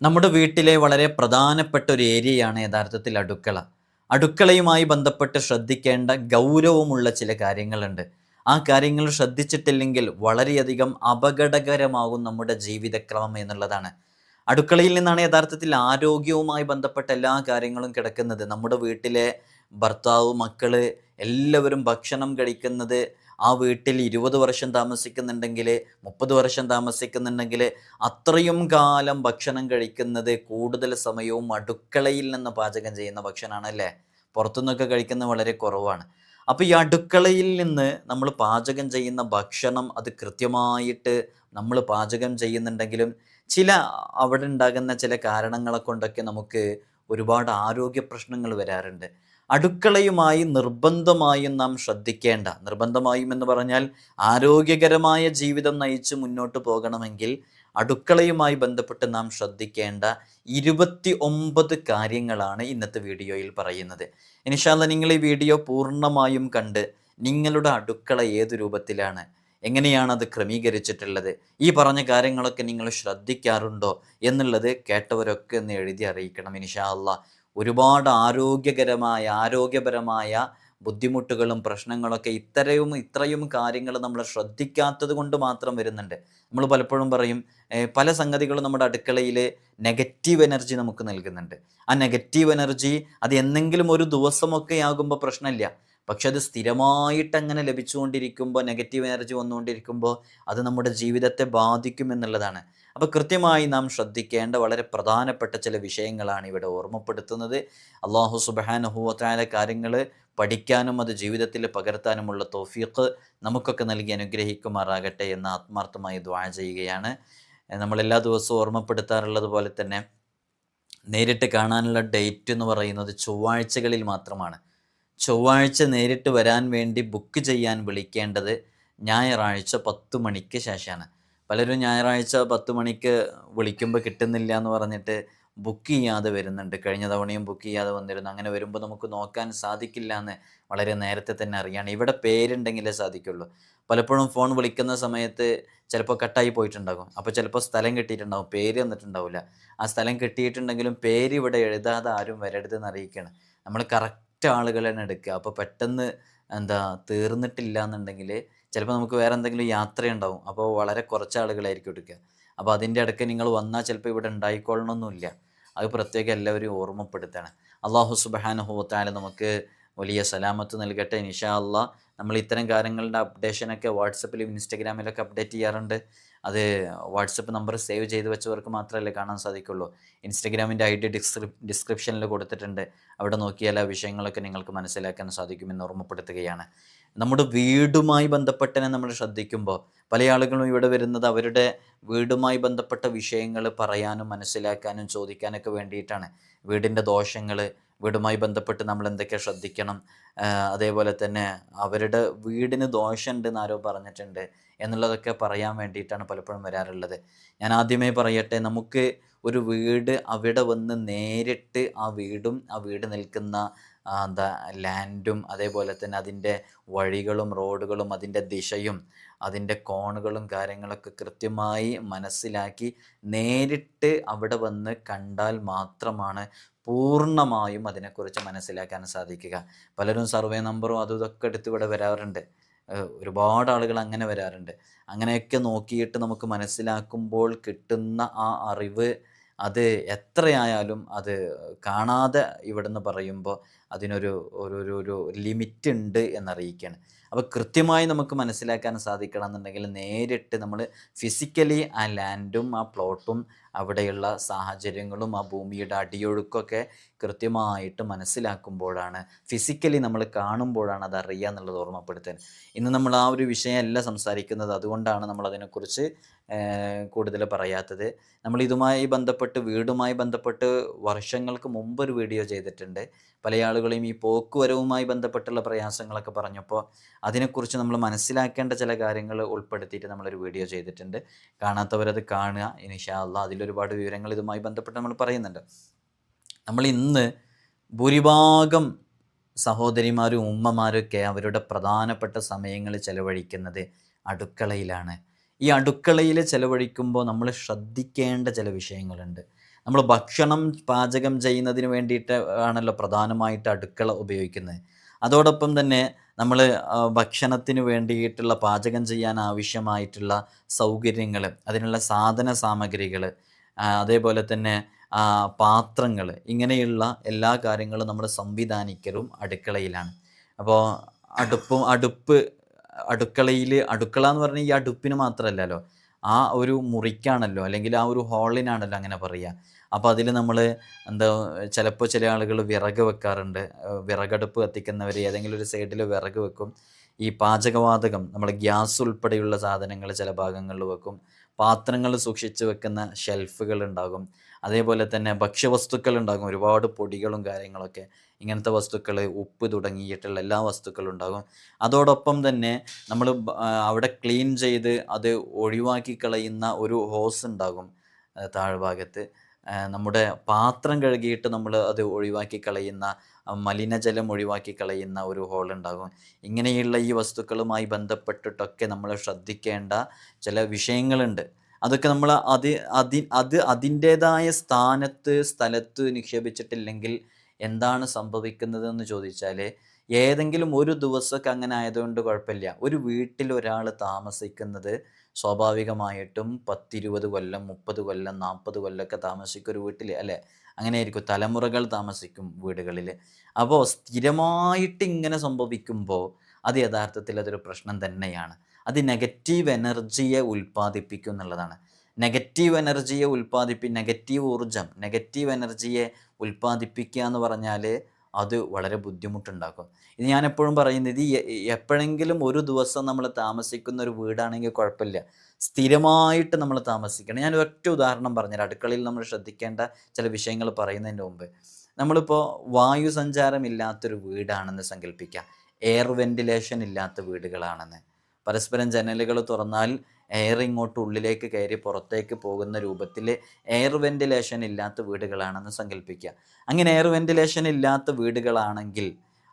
നമ്മുടെ വീട്ടിലെ വളരെ പ്രധാനപ്പെട്ട ഒരു ഏരിയയാണ് യഥാർത്ഥത്തിൽ അടുക്കള. അടുക്കളയുമായി ബന്ധപ്പെട്ട് ശ്രദ്ധിക്കേണ്ട ഗൗരവമുള്ള ചില കാര്യങ്ങളുണ്ട്. ആ കാര്യങ്ങൾ ശ്രദ്ധിച്ചിട്ടില്ലെങ്കിൽ വളരെയധികം അപകടകരമാകും നമ്മുടെ ജീവിതക്രമം എന്നുള്ളതാണ്. അടുക്കളയിൽ നിന്നാണ് യഥാർത്ഥത്തിൽ ആരോഗ്യവുമായി ബന്ധപ്പെട്ട എല്ലാ കാര്യങ്ങളും കിടക്കുന്നത്. നമ്മുടെ വീട്ടിലെ ഭർത്താവ്, മക്കള് എല്ലാവരും ഭക്ഷണം കഴിക്കുന്നത്, ആ വീട്ടിൽ 20 വർഷം താമസിക്കുന്നുണ്ടെങ്കിൽ, 30 വർഷം താമസിക്കുന്നുണ്ടെങ്കിൽ, അത്രയും കാലം ഭക്ഷണം കഴിക്കുന്നത് കൂടുതൽ സമയവും അടുക്കളയിൽ നിന്ന് പാചകം ചെയ്യുന്ന ഭക്ഷണമാണ് അല്ലേ? പുറത്തുനിന്നൊക്കെ കഴിക്കുന്നത് വളരെ കുറവാണ്. അപ്പോൾ ഈ അടുക്കളയിൽ നിന്ന് നമ്മൾ പാചകം ചെയ്യുന്ന ഭക്ഷണം അത് കൃത്യമായിട്ട് നമ്മൾ പാചകം ചെയ്യുന്നുണ്ടെങ്കിലും ചില അവിടെ ഉണ്ടാകുന്ന ചില കാരണങ്ങളെ കൊണ്ടൊക്കെ നമുക്ക് ഒരുപാട് ആരോഗ്യ പ്രശ്നങ്ങൾ വരാറുണ്ട്. അടുക്കളയുമായി നിർബന്ധമായും നാം ശ്രദ്ധിക്കേണ്ട, നിർബന്ധമായും എന്ന് പറഞ്ഞാൽ ആരോഗ്യകരമായ ജീവിതം നയിച്ച് മുന്നോട്ട് പോകണമെങ്കിൽ അടുക്കളയുമായി ബന്ധപ്പെട്ട് നാം ശ്രദ്ധിക്കേണ്ട 29 കാര്യങ്ങളാണ് ഇന്നത്തെ വീഡിയോയിൽ പറയുന്നത്. ഇൻഷാ അല്ലാഹ് നിങ്ങൾ ഈ വീഡിയോ പൂർണ്ണമായും കണ്ട് നിങ്ങളുടെ അടുക്കള ഏത് രൂപത്തിലാണ്, എങ്ങനെയാണ് അത് ക്രമീകരിച്ചിട്ടുള്ളത്, ഈ പറഞ്ഞ കാര്യങ്ങളൊക്കെ നിങ്ങൾ ശ്രദ്ധിക്കാറുണ്ടോ എന്നുള്ളത് കേട്ടവരൊക്കെ ഒന്ന് എഴുതി അറിയിക്കണം ഇൻഷാ അല്ലാഹ്. ഒരുപാട് ആരോഗ്യപരമായ ബുദ്ധിമുട്ടുകളും പ്രശ്നങ്ങളൊക്കെ ഇത്രയും കാര്യങ്ങൾ നമ്മൾ ശ്രദ്ധിക്കാത്തത് കൊണ്ട് മാത്രം വരുന്നുണ്ട്. നമ്മൾ പലപ്പോഴും പറയും പല സംഗതികളും നമ്മുടെ അടുക്കളയിൽ നെഗറ്റീവ് എനർജി നമുക്ക് നൽകുന്നുണ്ട്. ആ നെഗറ്റീവ് എനർജി അത് എന്നെങ്കിലും ഒരു ദിവസമൊക്കെ ആകുമ്പോൾ പ്രശ്നമില്ല. പക്ഷെ അത് സ്ഥിരമായിട്ട് അങ്ങനെ ലഭിച്ചുകൊണ്ടിരിക്കുമ്പോൾ, നെഗറ്റീവ് എനർജി വന്നുകൊണ്ടിരിക്കുമ്പോൾ അത് നമ്മുടെ ജീവിതത്തെ ബാധിക്കുമെന്നുള്ളതാണ്. അപ്പോൾ കൃത്യമായി നാം ശ്രദ്ധിക്കേണ്ട വളരെ പ്രധാനപ്പെട്ട ചില വിഷയങ്ങളാണ് ഇവിടെ ഓർമ്മപ്പെടുത്തുന്നത്. അള്ളാഹു സുബ്ഹാനഹു വ തആല കാര്യങ്ങൾ പഠിക്കാനും അത് ജീവിതത്തിൽ പകർത്താനുമുള്ള തൗഫീഖ് നമുക്കൊക്കെ നൽകി അനുഗ്രഹിക്കുമാറാകട്ടെ എന്ന് ആത്മാർത്ഥമായി ദുആ ചെയ്യുകയാണ്. നമ്മളെല്ലാ ദിവസവും ഓർമ്മപ്പെടുത്താറുള്ളത് പോലെ തന്നെ നേരിട്ട് കാണാനുള്ള ഡേറ്റ് എന്ന് പറയുന്നത് ചൊവ്വാഴ്ചകളിൽ മാത്രമാണ്. ചൊവ്വാഴ്ച നേരിട്ട് വരാൻ വേണ്ടി ബുക്ക് ചെയ്യാൻ വിളിക്കേണ്ടത് ഞായറാഴ്ച 10 മണിക്ക് ശേഷമാണ്. പലരും ഞായറാഴ്ച 10 മണിക്ക് വിളിക്കുമ്പോൾ കിട്ടുന്നില്ല എന്ന് പറഞ്ഞിട്ട് ബുക്ക് ചെയ്യാതെ വരുന്നുണ്ട്. കഴിഞ്ഞ തവണയും ബുക്ക് ചെയ്യാതെ വന്നിരുന്നു. അങ്ങനെ വരുമ്പോൾ നമുക്ക് നോക്കാൻ സാധിക്കില്ല എന്ന് വളരെ നേരത്തെ തന്നെ അറിയാണ്. ഇവിടെ പേരുണ്ടെങ്കിലേ സാധിക്കുള്ളൂ. പലപ്പോഴും ഫോൺ വിളിക്കുന്ന സമയത്ത് ചിലപ്പോൾ കട്ടായി പോയിട്ടുണ്ടാകും. അപ്പോൾ ചിലപ്പോൾ സ്ഥലം കിട്ടിയിട്ടുണ്ടാകും, പേര് തന്നിട്ടുണ്ടാവില്ല. ആ സ്ഥലം കിട്ടിയിട്ടുണ്ടെങ്കിലും പേര് ഇവിടെ എഴുതാതെ ആരും വരരുതെന്ന് അറിയിക്കുകയാണ്. നമ്മൾ കറക്റ്റ് ആളുകളാണ് എടുക്കുക. അപ്പോൾ പെട്ടെന്ന് തീർന്നിട്ടില്ല എന്നുണ്ടെങ്കിൽ ചിലപ്പോൾ നമുക്ക് വേറെ എന്തെങ്കിലും യാത്രയുണ്ടാവും. അപ്പോൾ വളരെ കുറച്ച് ആളുകളായിരിക്കും എടുക്കുക. അപ്പോൾ അതിൻ്റെ ഇടയ്ക്ക് നിങ്ങൾ വന്നാൽ ചിലപ്പോൾ ഇവിടെ ഉണ്ടായിക്കൊള്ളണമെന്നില്ല. അത് പ്രത്യേകം എല്ലാവരും ഓർമ്മപ്പെടുത്താണ്. അള്ളാഹു സുബ്ഹാനഹു വ തആല നമുക്ക് വലിയ സലാമത്ത് നൽകട്ടെ ഇൻഷാ അല്ലാഹ്. നമ്മൾ ഇത്തരം കാര്യങ്ങളുടെ അപ്ഡേഷനൊക്കെ വാട്സപ്പിലും ഇൻസ്റ്റഗ്രാമിലൊക്കെ അപ്ഡേറ്റ് ചെയ്യാറുണ്ട്. അത് വാട്സപ്പ് നമ്പർ സേവ് ചെയ്ത് വെച്ചവർക്ക് മാത്രമല്ലേ കാണാൻ സാധിക്കുള്ളൂ. ഇൻസ്റ്റഗ്രാമിൻ്റെ ID ഡിസ്ക്രിപ്ഷനിൽ കൊടുത്തിട്ടുണ്ട്. അവിടെ നോക്കിയാൽ ആ വിഷയങ്ങളൊക്കെ നിങ്ങൾക്ക് മനസ്സിലാക്കാൻ സാധിക്കുമെന്ന് ഓർമ്മപ്പെടുത്തുകയാണ്. നമ്മുടെ വീടുമായി ബന്ധപ്പെട്ടതിനെ നമ്മൾ ശ്രദ്ധിക്കുമ്പോൾ പല ആളുകളും ഇവിടെ വരുന്നത് അവരുടെ വീടുമായി ബന്ധപ്പെട്ട വിഷയങ്ങൾ പറയാനും മനസ്സിലാക്കാനും ചോദിക്കാനൊക്കെ വേണ്ടിയിട്ടാണ്. വീടിൻ്റെ ദോഷങ്ങൾ, വീടുമായി ബന്ധപ്പെട്ട് നമ്മൾ എന്തൊക്കെ ശ്രദ്ധിക്കണം, അതേപോലെ തന്നെ അവരുടെ വീടിന് ദോഷമുണ്ടെന്ന് ആരോ പറഞ്ഞിട്ടുണ്ട് എന്നുള്ളതൊക്കെ പറയാൻ വേണ്ടിയിട്ടാണ് പലപ്പോഴും വരാറുള്ളത്. ഞാൻ ആദ്യമേ പറയട്ടെ, നമുക്ക് ഒരു വീട് അവിടെ വന്ന് നേരിട്ട് ആ വീടും ആ വീട് നിൽക്കുന്ന ലാൻഡും അതേപോലെ തന്നെ അതിൻ്റെ വഴികളും റോഡുകളും അതിൻ്റെ ദിശയും അതിൻ്റെ കോണുകളും കാര്യങ്ങളൊക്കെ കൃത്യമായി മനസ്സിലാക്കി നേരിട്ട് അവിടെ വന്ന് കണ്ടാൽ മാത്രമാണ് പൂർണ്ണമായും അതിനെക്കുറിച്ച് മനസ്സിലാക്കാൻ സാധിക്കുക. പലരും സർവേ നമ്പറും അതും ഇതൊക്കെ എടുത്ത് ഇവിടെ വരാറുണ്ട്. ഒരുപാട് ആളുകൾ അങ്ങനെ വരാറുണ്ട്. അങ്ങനെയൊക്കെ നോക്കിയിട്ട് നമുക്ക് മനസ്സിലാക്കുമ്പോൾ കിട്ടുന്ന ആ അറിവ് അത് എത്രയായാലും അത് കാണാതെ ഇവിടുന്ന് പറയുമ്പോൾ അതിനൊരു ഒരു ഒരു ഒരു ലിമിറ്റ് ഉണ്ട് എന്നറിയിക്കുകയാണ്. അപ്പോൾ കൃത്യമായി നമുക്ക് മനസ്സിലാക്കാൻ സാധിക്കണം എന്നുണ്ടെങ്കിൽ നേരിട്ട് നമ്മൾ ഫിസിക്കലി ആ ലാൻഡും ആ പ്ലോട്ടും അവിടെയുള്ള സാഹചര്യങ്ങളും ആ ഭൂമിയുടെ അടിയൊഴുക്കൊക്കെ കൃത്യമായിട്ട് മനസ്സിലാക്കുമ്പോഴാണ്, ഫിസിക്കലി നമ്മൾ കാണുമ്പോഴാണ് അത് അറിയുക എന്നുള്ളത് ഓർമ്മപ്പെടുത്താൻ. ഇന്ന് നമ്മൾ ആ ഒരു വിഷയമല്ല സംസാരിക്കുന്നത്. അതുകൊണ്ടാണ് നമ്മൾ അതിനെക്കുറിച്ച് കൂടുതൽ പറയാത്തത്. നമ്മൾ ഇതുമായി ബന്ധപ്പെട്ട്, വീടുമായി ബന്ധപ്പെട്ട് വർഷങ്ങൾക്ക് മുമ്പ് ഒരു വീഡിയോ ചെയ്തിട്ടുണ്ട്. പല ആളുകളെയും ഈ പോക്കുവരവുമായി ബന്ധപ്പെട്ടുള്ള പ്രയാസങ്ങളൊക്കെ പറഞ്ഞപ്പോൾ അതിനെക്കുറിച്ച് നമ്മൾ മനസ്സിലാക്കേണ്ട ചില കാര്യങ്ങൾ ഉൾപ്പെടുത്തിയിട്ട് നമ്മളൊരു വീഡിയോ ചെയ്തിട്ടുണ്ട്. കാണാത്തവരത് കാണുക ഇൻഷാ അല്ലാഹ്. അതിലൊരുപാട് വിവരങ്ങൾ ഇതുമായി ബന്ധപ്പെട്ട് നമ്മൾ പറയുന്നുണ്ട്. നമ്മൾ ഇന്ന് ഭൂരിഭാഗം സഹോദരിമാരും ഉമ്മമാരൊക്കെ അവരുടെ പ്രധാനപ്പെട്ട സമയങ്ങൾ ചെലവഴിക്കുന്നത് അടുക്കളയിലാണ്. ഈ അടുക്കളയിൽ ചെലവഴിക്കുമ്പോൾ നമ്മൾ ശ്രദ്ധിക്കേണ്ട ചില വിഷയങ്ങളുണ്ട്. നമ്മൾ ഭക്ഷണം പാചകം ചെയ്യുന്നതിന് വേണ്ടിയിട്ട് ആണല്ലോ പ്രധാനമായിട്ട് അടുക്കള ഉപയോഗിക്കുന്നത്. അതോടൊപ്പം തന്നെ നമ്മൾ ഭക്ഷണത്തിന് വേണ്ടിയിട്ടുള്ള പാചകം ചെയ്യാൻ ആവശ്യമായിട്ടുള്ള സൗകര്യങ്ങൾ, അതിനുള്ള സാധന സാമഗ്രികൾ, അതേപോലെ തന്നെ പാത്രങ്ങൾ, ഇങ്ങനെയുള്ള എല്ലാ കാര്യങ്ങളും നമ്മൾ സംവിധാനിക്കലും അടുക്കളയിലാണ്. അപ്പോൾ അടുപ്പ് അടുക്കളയിൽ, അടുക്കള എന്ന് പറഞ്ഞാൽ ഈ അടുപ്പിന് മാത്രമല്ലല്ലോ, ആ ഒരു മുറിക്കാണല്ലോ, അല്ലെങ്കിൽ ആ ഒരു ഹാളിനാണല്ലോ അങ്ങനെ പറയുക. അപ്പോൾ അതിൽ നമ്മൾ എന്താ, ചിലപ്പോൾ ചില ആളുകൾ വിറക് വെക്കാറുണ്ട്. വിറകടുപ്പ് കത്തിക്കുന്നവർ ഏതെങ്കിലും ഒരു സൈഡിൽ വിറക് വെക്കും. ഈ പാചകവാതകം, നമ്മൾ ഗ്യാസ് ഉൾപ്പെടെയുള്ള സാധനങ്ങൾ ചില ഭാഗങ്ങളിൽ വെക്കും. പാത്രങ്ങൾ സൂക്ഷിച്ച് വെക്കുന്ന ഷെൽഫുകൾ ഉണ്ടാകും. അതേപോലെ തന്നെ ഭക്ഷ്യവസ്തുക്കൾ ഉണ്ടാകും, ഒരുപാട് പൊടികളും കാര്യങ്ങളൊക്കെ, ഇങ്ങനത്തെ വസ്തുക്കൾ, ഉപ്പ് തുടങ്ങിയിട്ടുള്ള എല്ലാ വസ്തുക്കളും ഉണ്ടാകും. അതോടൊപ്പം തന്നെ നമ്മൾ അവിടെ ക്ലീൻ ചെയ്ത് അത് ഒഴിവാക്കി കളയുന്ന ഒരു ഹോസ് ഉണ്ടാകും താഴ്ഭാഗത്ത്. നമ്മുടെ പാത്രം കഴുകിയിട്ട് നമ്മൾ അത് ഒഴിവാക്കി കളയുന്ന, മലിനജലം ഒഴിവാക്കി കളയുന്ന ഒരു ഹോൾ ഉണ്ടാകും. ഇങ്ങനെയുള്ള ഈ വസ്തുക്കളുമായി ബന്ധപ്പെട്ടിട്ടൊക്കെ നമ്മൾ ശ്രദ്ധിക്കേണ്ട ചില വിഷയങ്ങളുണ്ട്. അതൊക്കെ നമ്മൾ അതിൻ്റേതായ സ്ഥലത്ത് നിക്ഷേപിച്ചിട്ടില്ലെങ്കിൽ എന്താണ് സംഭവിക്കുന്നതെന്ന് ചോദിച്ചാൽ, ഏതെങ്കിലും ഒരു ദിവസമൊക്കെ അങ്ങനെ ആയതുകൊണ്ട് കുഴപ്പമില്ല. ഒരു വീട്ടിൽ ഒരാൾ താമസിക്കുന്നത് സ്വാഭാവികമായിട്ടും 10-20 കൊല്ലം, 30 കൊല്ലം, 40 കൊല്ലമൊക്കെ താമസിക്കും ഒരു വീട്ടിൽ, അല്ലേ? അങ്ങനെയായിരിക്കും, തലമുറകൾ താമസിക്കും വീടുകളിൽ. അപ്പോൾ സ്ഥിരമായിട്ട് ഇങ്ങനെ സംഭവിക്കുമ്പോൾ അത് യഥാർത്ഥത്തിൽ അതൊരു പ്രശ്നം തന്നെയാണ്. അത് നെഗറ്റീവ് എനർജിയെ ഉൽപ്പാദിപ്പിക്കും എന്നുള്ളതാണ്. നെഗറ്റീവ് ഊർജം, നെഗറ്റീവ് എനർജിയെ ഉൽപ്പാദിപ്പിക്കുക എന്ന് പറഞ്ഞാൽ അത് വളരെ ബുദ്ധിമുട്ടുണ്ടാക്കും. ഇത് ഞാനെപ്പോഴും പറയുന്നത്, ഇത് എപ്പോഴെങ്കിലും ഒരു ദിവസം നമ്മൾ താമസിക്കുന്ന ഒരു വീടാണെങ്കിൽ കുഴപ്പമില്ല. സ്ഥിരമായിട്ട് നമ്മൾ താമസിക്കണം. ഞാൻ ഒറ്റ ഉദാഹരണം പറഞ്ഞുതരാം. അടുക്കളയിൽ നമ്മൾ ശ്രദ്ധിക്കേണ്ട ചില വിഷയങ്ങൾ പറയുന്നതിന് മുമ്പ്, നമ്മളിപ്പോൾ വായു സഞ്ചാരമില്ലാത്തൊരു വീടാണെന്ന് സങ്കല്പിക്കുക. എയർ വെന്റിലേഷൻ ഇല്ലാത്ത വീടുകളാണെന്ന്. പരസ്പരം ജനലുകൾ തുറന്നാൽ എയർ ഇങ്ങോട്ട് ഉള്ളിലേക്ക് കയറി പുറത്തേക്ക് പോകുന്ന രൂപത്തിൽ എയർ വെന്റിലേഷൻ ഇല്ലാത്ത വീടുകളാണെന്ന് സങ്കല്പിക്കുക. അങ്ങനെ എയർ വെന്റിലേഷൻ ഇല്ലാത്ത വീടുകളാണെങ്കിൽ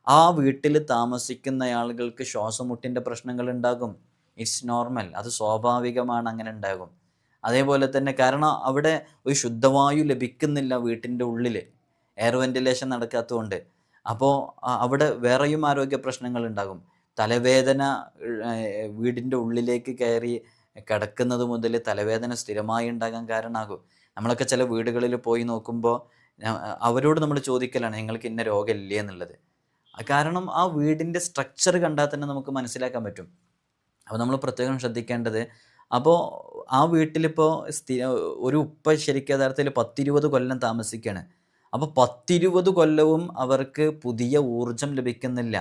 ആ വീട്ടിൽ താമസിക്കുന്ന ആളുകൾക്ക് ശ്വാസമുട്ടിൻ്റെ പ്രശ്നങ്ങൾ ഉണ്ടാകും. ഇറ്റ്സ് നോർമൽ, അത് സ്വാഭാവികമാണ്, അങ്ങനെ ഉണ്ടാകും. അതേപോലെ തന്നെ, കാരണം അവിടെ ഒരു ശുദ്ധവായു ലഭിക്കുന്നില്ല വീട്ടിൻ്റെ ഉള്ളിൽ, എയർ വെന്റിലേഷൻ നടക്കാത്തതുകൊണ്ട്. അപ്പോൾ അവിടെ വേറെയും ആരോഗ്യ പ്രശ്നങ്ങൾ ഉണ്ടാകും. തലവേദന, വീടിൻ്റെ ഉള്ളിലേക്ക് കയറി കിടക്കുന്നത് മുതൽ തലവേദന സ്ഥിരമായി ഉണ്ടാകാൻ കാരണമാകും. നമ്മളൊക്കെ ചില വീടുകളിൽ പോയി നോക്കുമ്പോൾ അവരോട് നമ്മൾ ചോദിക്കലാണ്, നിങ്ങൾക്ക് ഇന്ന രോഗമില്ലേ എന്നുള്ളത്. കാരണം ആ വീടിൻ്റെ സ്ട്രക്ചർ കണ്ടാൽ തന്നെ നമുക്ക് മനസ്സിലാക്കാൻ പറ്റും. അപ്പോൾ നമ്മൾ പ്രത്യേകം ശ്രദ്ധിക്കേണ്ടത്, അപ്പോൾ ആ വീട്ടിലിപ്പോൾ ഒരു ഉപ്പ ശരിക്കും യഥാർത്ഥത്തിൽ 10-20 കൊല്ലം താമസിക്കുകയാണ്. അപ്പോൾ 10-20 കൊല്ലവും അവർക്ക് പുതിയ ഊർജം ലഭിക്കുന്നില്ല,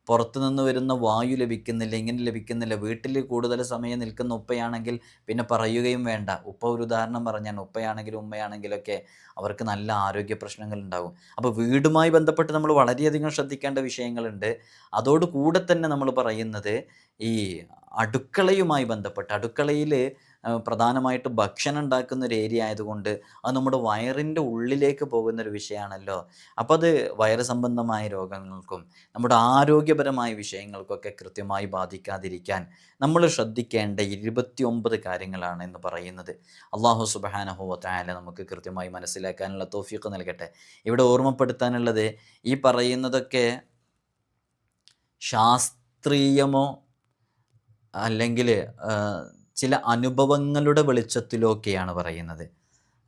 പുറത്തു നിന്ന് വരുന്ന വായു ലഭിക്കുന്നില്ല, ഇങ്ങനെ ലഭിക്കുന്നില്ല. വീട്ടിൽ കൂടുതൽ സമയം നിൽക്കുന്ന ഉപ്പയാണെങ്കിൽ പിന്നെ പറയുകയും വേണ്ട. ഉപ്പ ഒരു ഉദാഹരണം പറഞ്ഞാൽ, ഉപ്പയാണെങ്കിലും ഉമ്മയാണെങ്കിലൊക്കെ അവർക്ക് നല്ല ആരോഗ്യ പ്രശ്നങ്ങൾ ഉണ്ടാകും. അപ്പോൾ വീടുമായി ബന്ധപ്പെട്ട് നമ്മൾ വളരെയധികം ശ്രദ്ധിക്കേണ്ട വിഷയങ്ങളുണ്ട്. അതോട് കൂടെ തന്നെ നമ്മൾ പറയുന്നത്, ഈ അടുക്കളയുമായി ബന്ധപ്പെട്ട്, അടുക്കളയിൽ പ്രധാനമായിട്ട് ഭക്ഷണം ഉണ്ടാക്കുന്ന ഒരു ഏരിയ ആയതുകൊണ്ട് അത് നമ്മുടെ വയറിൻ്റെ ഉള്ളിലേക്ക് പോകുന്നൊരു വിഷയമാണല്ലോ. അപ്പോൾ അത് വയറ് സംബന്ധമായ രോഗങ്ങൾക്കും നമ്മുടെ ആരോഗ്യപരമായ വിഷയങ്ങൾക്കൊക്കെ കൃത്യമായി ബാധിക്കാതിരിക്കാൻ നമ്മൾ ശ്രദ്ധിക്കേണ്ട 29 കാര്യങ്ങളാണ് എന്ന് പറയുന്നത്. അല്ലാഹു സുബ്ഹാനഹു വ തആല നമുക്ക് കൃത്യമായി മനസ്സിലാക്കാനുള്ള തൗഫീഖ് നൽകട്ടെ. ഇവിടെ ഓർമ്മപ്പെടുത്താനുള്ളത്, ഈ പറയുന്നതൊക്കെ ശാസ്ത്രീയമോ അല്ലെങ്കിൽ ചില അനുഭവങ്ങളുടെ വെളിച്ചത്തിലൊക്കെയാണ് പറയുന്നത്.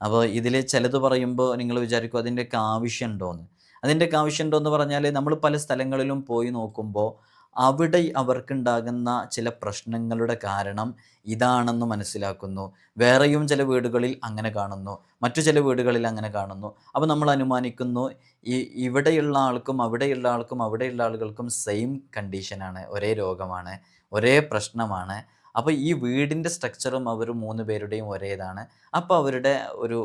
അപ്പോൾ ഇതിൽ ചിലത് പറയുമ്പോൾ നിങ്ങൾ വിചാരിക്കും അതിൻ്റെയൊക്കെ ആവശ്യമുണ്ടോയെന്ന്. അതിൻ്റെയൊക്കെ ആവശ്യമുണ്ടോയെന്ന് പറഞ്ഞാൽ, നമ്മൾ പല സ്ഥലങ്ങളിലും പോയി നോക്കുമ്പോൾ അവിടെ അവർക്കുണ്ടാകുന്ന ചില പ്രശ്നങ്ങളുടെ കാരണം ഇതാണെന്ന് മനസ്സിലാക്കുന്നു. വേറെയും ചില വീടുകളിൽ അങ്ങനെ കാണുന്നു, മറ്റു ചില വീടുകളിൽ അങ്ങനെ കാണുന്നു. അപ്പോൾ നമ്മൾ അനുമാനിക്കുന്നു ഇവിടെയുള്ള ആൾക്കും അവിടെയുള്ള ആൾക്കും അവിടെയുള്ള ആളുകൾക്കും സെയിം കണ്ടീഷനാണ്, ഒരേ രോഗമാണ്, ഒരേ പ്രശ്നമാണ്. അപ്പോൾ ഈ വീടിൻ്റെ സ്ട്രക്ചറും അവർ 3 പേരുടെയും ഒരേതാണ്. അപ്പോൾ അവരുടെ ഒരു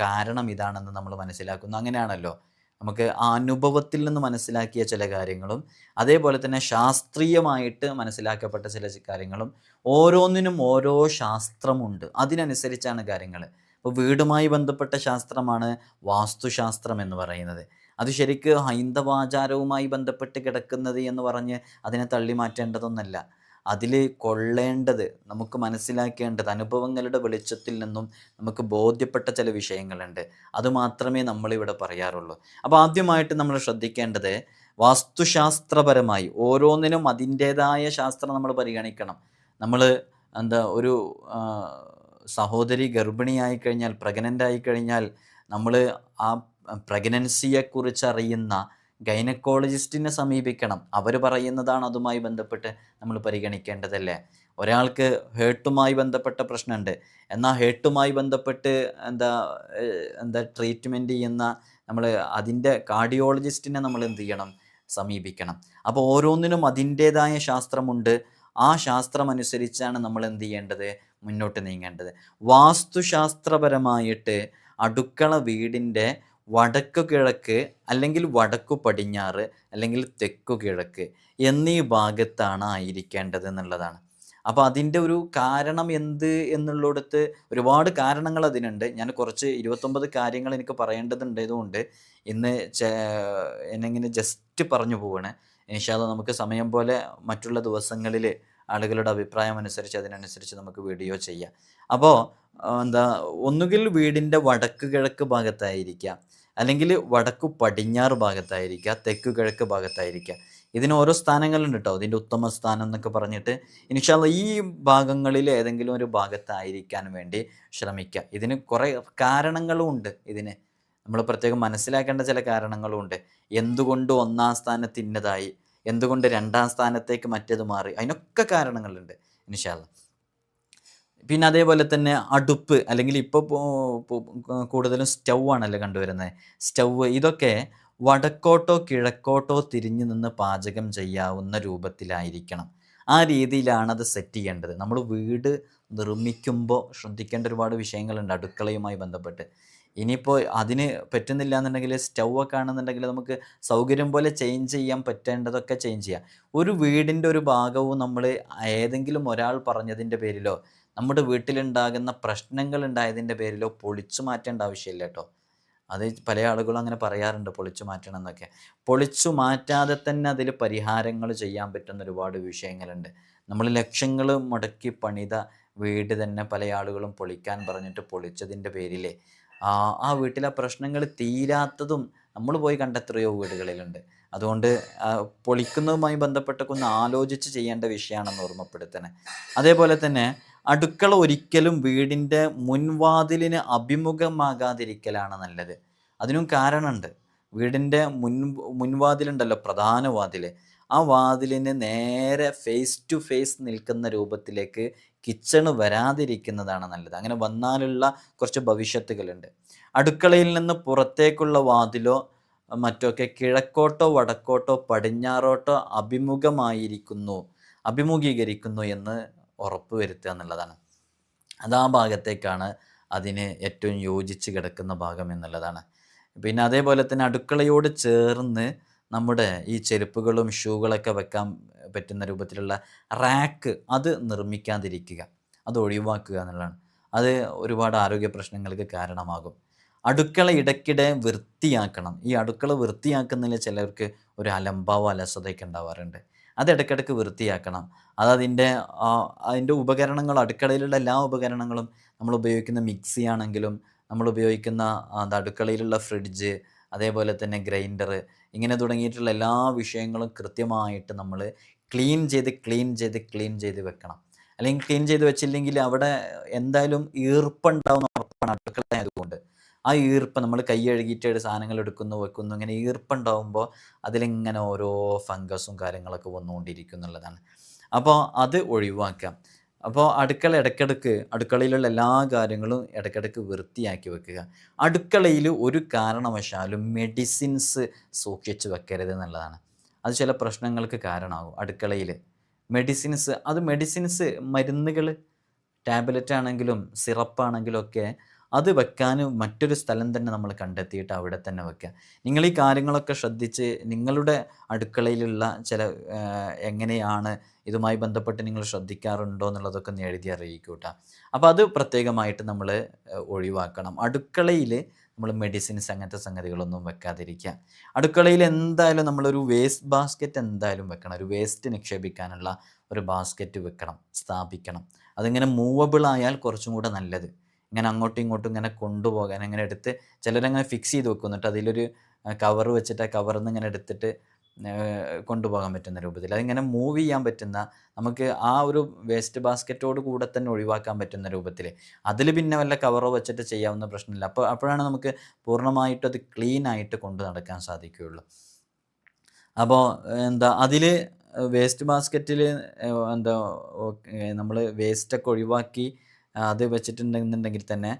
കാരണം ഇതാണെന്ന് നമ്മൾ മനസ്സിലാക്കുന്നു. അങ്ങനെയാണല്ലോ നമുക്ക് ആ അനുഭവത്തിൽ നിന്ന് മനസ്സിലാക്കിയ ചില കാര്യങ്ങളും അതേപോലെ തന്നെ ശാസ്ത്രീയമായിട്ട് മനസ്സിലാക്കപ്പെട്ട ചില കാര്യങ്ങളും, ഓരോന്നിനും ഓരോ ശാസ്ത്രമുണ്ട്, അതിനനുസരിച്ചാണ് കാര്യങ്ങൾ. ഇപ്പോൾ വീടുമായി ബന്ധപ്പെട്ട ശാസ്ത്രമാണ് വാസ്തുശാസ്ത്രം എന്ന് പറയുന്നത്. അത് ശരിക്ക് ഹൈന്ദവാചാരവുമായി ബന്ധപ്പെട്ട് കിടക്കുന്നത് എന്ന് പറഞ്ഞ് അതിനെ തള്ളി മാറ്റേണ്ടതൊന്നല്ല. അതിൽ കൊള്ളേണ്ടത്, നമുക്ക് മനസ്സിലാക്കേണ്ടത് അനുഭവങ്ങളുടെ വെളിച്ചത്തിൽ നിന്നും നമുക്ക് ബോധ്യപ്പെട്ട ചില വിഷയങ്ങളുണ്ട്. അതുമാത്രമേ നമ്മളിവിടെ പറയാറുള്ളൂ. അപ്പോൾ ആദ്യമായിട്ട് നമ്മൾ ശ്രദ്ധിക്കേണ്ടത് വാസ്തുശാസ്ത്രപരമായി ഓരോന്നിനും അതിൻ്റേതായ ശാസ്ത്രം നമ്മൾ പരിഗണിക്കണം. നമ്മൾ ഒരു സഹോദരി ഗർഭിണിയായി കഴിഞ്ഞാൽ, പ്രഗ്നൻ്റ് ആയി കഴിഞ്ഞാൽ, നമ്മൾ ആ പ്രഗ്നൻസിയെക്കുറിച്ച് അറിയുന്ന ഗൈനക്കോളജിസ്റ്റിനെ സമീപിക്കണം. അവർ പറയുന്നതാണ് അതുമായി ബന്ധപ്പെട്ട് നമ്മൾ പരിഗണിക്കേണ്ടതല്ലേ. ഒരാൾക്ക് ഹേർട്ടുമായി ബന്ധപ്പെട്ട പ്രശ്നമുണ്ട്, എന്നാൽ ഹേർട്ടുമായി ബന്ധപ്പെട്ട് എന്താ ട്രീറ്റ്മെൻറ്റ് ചെയ്യുന്ന നമ്മൾ അതിൻ്റെ കാർഡിയോളജിസ്റ്റിനെ നമ്മൾ എന്ത് ചെയ്യണം, സമീപിക്കണം. അപ്പോൾ ഓരോന്നിനും അതിൻ്റേതായ ശാസ്ത്രമുണ്ട്. ആ ശാസ്ത്രമനുസരിച്ചാണ് നമ്മൾ എന്ത് ചെയ്യേണ്ടത്, മുന്നോട്ട് നീങ്ങേണ്ടത്. വാസ്തുശാസ്ത്രപരമായിട്ട് അടുക്കള വീടിൻ്റെ വടക്കു കിഴക്ക് അല്ലെങ്കിൽ വടക്കു പടിഞ്ഞാറ് അല്ലെങ്കിൽ തെക്കു കിഴക്ക് എന്നീ ഭാഗത്താണ് ആയിരിക്കേണ്ടത് എന്നുള്ളതാണ്. അപ്പോൾ അതിൻ്റെ ഒരു കാരണം എന്ത് എന്നുള്ളിടത്ത് ഒരുപാട് കാരണങ്ങൾ അതിനുണ്ട്. ഞാൻ കുറച്ച് 29 കാര്യങ്ങൾ എനിക്ക് പറയേണ്ടതുണ്ടായതുകൊണ്ട് ഇന്ന് എന്നെങ്ങനെ ജസ്റ്റ് പറഞ്ഞു പോവാണ്. ഇൻഷാ അല്ലാഹ് നമുക്ക് സമയം പോലെ മറ്റുള്ള ദിവസങ്ങളിൽ ആളുകളുടെ അഭിപ്രായം അനുസരിച്ച് അതിനനുസരിച്ച് നമുക്ക് വീഡിയോ ചെയ്യാം. അപ്പോൾ ഒന്നുകിൽ വീടിൻ്റെ വടക്ക് കിഴക്ക് ഭാഗത്തായിരിക്കുക, അല്ലെങ്കിൽ വടക്കു പടിഞ്ഞാറ് ഭാഗത്തായിരിക്കുക, തെക്ക് കിഴക്ക് ഭാഗത്തായിരിക്കുക. ഇതിന് ഓരോ സ്ഥാനങ്ങളുണ്ട് കേട്ടോ. ഇതിൻ്റെ ഉത്തമ സ്ഥാനം എന്നൊക്കെ പറഞ്ഞിട്ട് ഇൻഷാ അല്ലാഹ് ഈ ഭാഗങ്ങളിൽ ഏതെങ്കിലും ഒരു ഭാഗത്തായിരിക്കാൻ വേണ്ടി ശ്രമിക്കുക. ഇതിന് കുറേ കാരണങ്ങളും ഉണ്ട്. ഇതിന് നമ്മൾ പ്രത്യേകം മനസ്സിലാക്കേണ്ട ചില കാരണങ്ങളും ഉണ്ട്. എന്തുകൊണ്ട് 1-ാം സ്ഥാനത്ത് ഇന്നതായി, എന്തുകൊണ്ട് 2-ാം സ്ഥാനത്തേക്ക് മറ്റേത് മാറി, അതിനൊക്കെ കാരണങ്ങളുണ്ട് ഇൻഷാ അല്ലാഹ്. പിന്നെ അതേപോലെ തന്നെ അടുപ്പ്, അല്ലെങ്കിൽ ഇപ്പോൾ കൂടുതലും സ്റ്റൗ ആണല്ലോ കണ്ടുവരുന്നത്. സ്റ്റൗവ് ഇതൊക്കെ വടക്കോട്ടോ കിഴക്കോട്ടോ തിരിഞ്ഞു നിന്ന് പാചകം ചെയ്യാവുന്ന രൂപത്തിലായിരിക്കണം. ആ രീതിയിലാണ് അത് സെറ്റ് ചെയ്യേണ്ടത്. നമ്മൾ വീട് നിർമ്മിക്കുമ്പോൾ ശ്രദ്ധിക്കേണ്ട ഒരുപാട് വിഷയങ്ങളുണ്ട് അടുക്കളയുമായി ബന്ധപ്പെട്ട്. ഇനിയിപ്പോൾ അതിന് പറ്റുന്നില്ല എന്നുണ്ടെങ്കിൽ സ്റ്റൗ ഒക്കെ ആണെന്നുണ്ടെങ്കിൽ നമുക്ക് സൗകര്യം പോലെ ചേഞ്ച് ചെയ്യാൻ പറ്റേണ്ടതൊക്കെ ചേഞ്ച് ചെയ്യാം. ഒരു വീടിൻ്റെ ഒരു ഭാഗവും നമ്മൾ ഏതെങ്കിലും ഒരാൾ പറഞ്ഞതിൻ്റെ പേരിലോ നമ്മുടെ വീട്ടിലുണ്ടാകുന്ന പ്രശ്നങ്ങൾ ഉണ്ടായതിൻ്റെ പേരിലോ പൊളിച്ചു മാറ്റേണ്ട ആവശ്യമില്ല കേട്ടോ. അത് പല ആളുകളും അങ്ങനെ പറയാറുണ്ട്, പൊളിച്ചു മാറ്റണം എന്നൊക്കെ. പൊളിച്ചു മാറ്റാതെ തന്നെ അതിൽ പരിഹാരങ്ങൾ ചെയ്യാൻ പറ്റുന്ന ഒരുപാട് വിഷയങ്ങളുണ്ട്. നമ്മൾ ലക്ഷങ്ങൾ മുടക്കി പണിത വീട് തന്നെ പല ആളുകളും പൊളിക്കാൻ പറഞ്ഞിട്ട് പൊളിച്ചതിൻ്റെ പേരിൽ ആ വീട്ടിലെ പ്രശ്നങ്ങൾ തീരാത്തതും നമ്മൾ പോയി കണ്ട എത്രയോ വീടുകളിലുണ്ട്. അതുകൊണ്ട് പൊളിക്കുന്നതുമായി ബന്ധപ്പെട്ടൊക്കെ ഒന്ന് ആലോചിച്ച് ചെയ്യേണ്ട വിഷയമാണെന്ന് ഓർമ്മപ്പെടുത്തണേ. അതേപോലെ തന്നെ അടുക്കള ഒരിക്കലും വീടിൻ്റെ മുൻവാതിലിന് അഭിമുഖമാകാതിരിക്കലാണ് നല്ലത്. അതിനും കാരണമുണ്ട്. വീടിൻ്റെ മുൻവാതിലുണ്ടല്ലോ, പ്രധാന വാതിൽ, ആ വാതിലിന് നേരെ ഫേസ് ടു ഫേസ് നിൽക്കുന്ന രൂപത്തിലേക്ക് കിച്ചണ് വരാതിരിക്കുന്നതാണ് നല്ലത്. അങ്ങനെ വന്നാലുള്ള കുറച്ച് ഭവിഷ്യത്തുകളുണ്ട്. അടുക്കളയിൽ നിന്ന് പുറത്തേക്കുള്ള വാതിലോ മറ്റൊക്കെ കിഴക്കോട്ടോ വടക്കോട്ടോ പടിഞ്ഞാറോട്ടോ അഭിമുഖീകരിക്കുന്നു എന്ന് ഉറപ്പ് വരുത്തുക എന്നുള്ളതാണ്. അത് ആ ഭാഗത്തേക്കാണ് അതിന് ഏറ്റവും യോജിച്ച് കിടക്കുന്ന ഭാഗം എന്നുള്ളതാണ്. പിന്നെ അതേപോലെ തന്നെ അടുക്കളയോട് ചേർന്ന് നമ്മുടെ ഈ ചെരുപ്പുകളും ഷൂകളൊക്കെ വെക്കാൻ പറ്റുന്ന രൂപത്തിലുള്ള റാക്ക് അത് നിർമ്മിക്കാതിരിക്കുക, അത് ഒഴിവാക്കുക എന്നുള്ളതാണ്. അത് ഒരുപാട് ആരോഗ്യ പ്രശ്നങ്ങൾക്ക് കാരണമാകും. അടുക്കള ഇടയ്ക്കിടെ വൃത്തിയാക്കണം. ഈ അടുക്കള വൃത്തിയാക്കുന്നതിൽ ചിലർക്ക് ഒരു അലസതയൊക്കെ ഉണ്ടാവാറുണ്ട്. അത് ഇടയ്ക്കിടയ്ക്ക് വൃത്തിയാക്കണം. അതിൻ്റെ ഉപകരണങ്ങൾ, അടുക്കളയിലുള്ള എല്ലാ ഉപകരണങ്ങളും, നമ്മൾ ഉപയോഗിക്കുന്ന മിക്സി ആണെങ്കിലും, നമ്മൾ ഉപയോഗിക്കുന്ന അടുക്കളയിലുള്ള ഫ്രിഡ്ജ്, അതേപോലെ തന്നെ ഗ്രൈൻഡർ, ഇങ്ങനെ തുടങ്ങിയിട്ടുള്ള എല്ലാ വിഷയങ്ങളും കൃത്യമായിട്ട് നമ്മൾ ക്ലീൻ ചെയ്ത് വെക്കണം. അല്ലെങ്കിൽ ക്ലീൻ ചെയ്ത് വെച്ചില്ലെങ്കിൽ അവിടെ എന്തായാലും ഈർപ്പുണ്ടാവുന്ന ഉറപ്പാണ് അടുക്കള ആയതുകൊണ്ട്. ആ ഈർപ്പം നമ്മൾ കൈ കഴുകിയിട്ട് സാധനങ്ങൾ എടുക്കുന്നു വെക്കുന്നു, ഇങ്ങനെ ഈർപ്പുണ്ടാവുമ്പോൾ അതിലിങ്ങനെ ഓരോ ഫംഗസും കാര്യങ്ങളൊക്കെ വന്നുകൊണ്ടിരിക്കും എന്നുള്ളതാണ്. അപ്പോൾ അത് ഒഴിവാക്കാം. അപ്പോൾ അടുക്കളയിലുള്ള എല്ലാ കാര്യങ്ങളും ഇടയ്ക്കിടയ്ക്ക് വൃത്തിയാക്കി വെക്കുക. അടുക്കളയിൽ ഒരു കാരണവശാലും മെഡിസിൻസ് സൂക്ഷിച്ച് വെക്കരുത് എന്നുള്ളതാണ്. അത് ചില പ്രശ്നങ്ങൾക്ക് കാരണമാകും. അടുക്കളയിൽ മെഡിസിൻസ് മരുന്നുകൾ, ടാബ്ലറ്റ് ആണെങ്കിലും സിറപ്പാണെങ്കിലും ഒക്കെ അത് വെക്കാൻ മറ്റൊരു സ്ഥലം തന്നെ നമ്മൾ കണ്ടെത്തിയിട്ട് അവിടെ തന്നെ വെക്കുക. നിങ്ങൾ ഈ കാര്യങ്ങളൊക്കെ ശ്രദ്ധിച്ച് നിങ്ങളുടെ അടുക്കളയിലുള്ള ചില എങ്ങനെയാണ് ഇതുമായി ബന്ധപ്പെട്ട് നിങ്ങൾ ശ്രദ്ധിക്കാറുണ്ടോ എന്നുള്ളതൊക്കെ ഒന്ന് എഴുതി അറിയിക്കൂട്ടാ. അപ്പോൾ അത് പ്രത്യേകമായിട്ട് നമ്മൾ ഒഴിവാക്കണം. അടുക്കളയിൽ നമ്മൾ മെഡിസിൻസ് അങ്ങനത്തെ സംഗതികളൊന്നും വെക്കാതിരിക്കുക. അടുക്കളയിൽ എന്തായാലും നമ്മളൊരു വേസ്റ്റ് ബാസ്ക്കറ്റ് എന്തായാലും വെക്കണം. ഒരു വേസ്റ്റ് നിക്ഷേപിക്കാനുള്ള ഒരു ബാസ്ക്കറ്റ് വെക്കണം, സ്ഥാപിക്കണം. അതിങ്ങനെ മൂവബിൾ ആയാൽ കുറച്ചും കൂടെ നല്ലത്. ഇങ്ങനെ അങ്ങോട്ടും ഇങ്ങോട്ടും ഇങ്ങനെ കൊണ്ടുപോകാൻ അങ്ങനെ എടുത്ത് ചിലരങ്ങനെ ഫിക്സ് ചെയ്ത് വെക്കും. എന്നിട്ട് അതിലൊരു കവർ വെച്ചിട്ട് ആ കവറിൽ നിന്ന് ഇങ്ങനെ എടുത്തിട്ട് കൊണ്ടുപോകാൻ പറ്റുന്ന രൂപത്തിൽ അതിങ്ങനെ മൂവ് ചെയ്യാൻ പറ്റുന്ന, നമുക്ക് ആ ഒരു വേസ്റ്റ് ബാസ്ക്കറ്റോട് കൂടെ തന്നെ ഒഴിവാക്കാൻ പറ്റുന്ന രൂപത്തിൽ, അതിൽ പിന്നെ വല്ല കവറോ വെച്ചിട്ട് ചെയ്യാവുന്ന പ്രശ്നമില്ല. അപ്പോഴാണ് നമുക്ക് പൂർണ്ണമായിട്ടും അത് ക്ലീൻ ആയിട്ട് കൊണ്ട് നടക്കാൻ സാധിക്കുകയുള്ളൂ. അപ്പോൾ അതിൽ വേസ്റ്റ് ബാസ്ക്കറ്റിൽ എന്താ നമ്മൾ വേസ്റ്റൊക്കെ ഒഴിവാക്കി അത് വെച്ചിട്ടുണ്ടെന്നുണ്ടെങ്കിൽ തന്നെ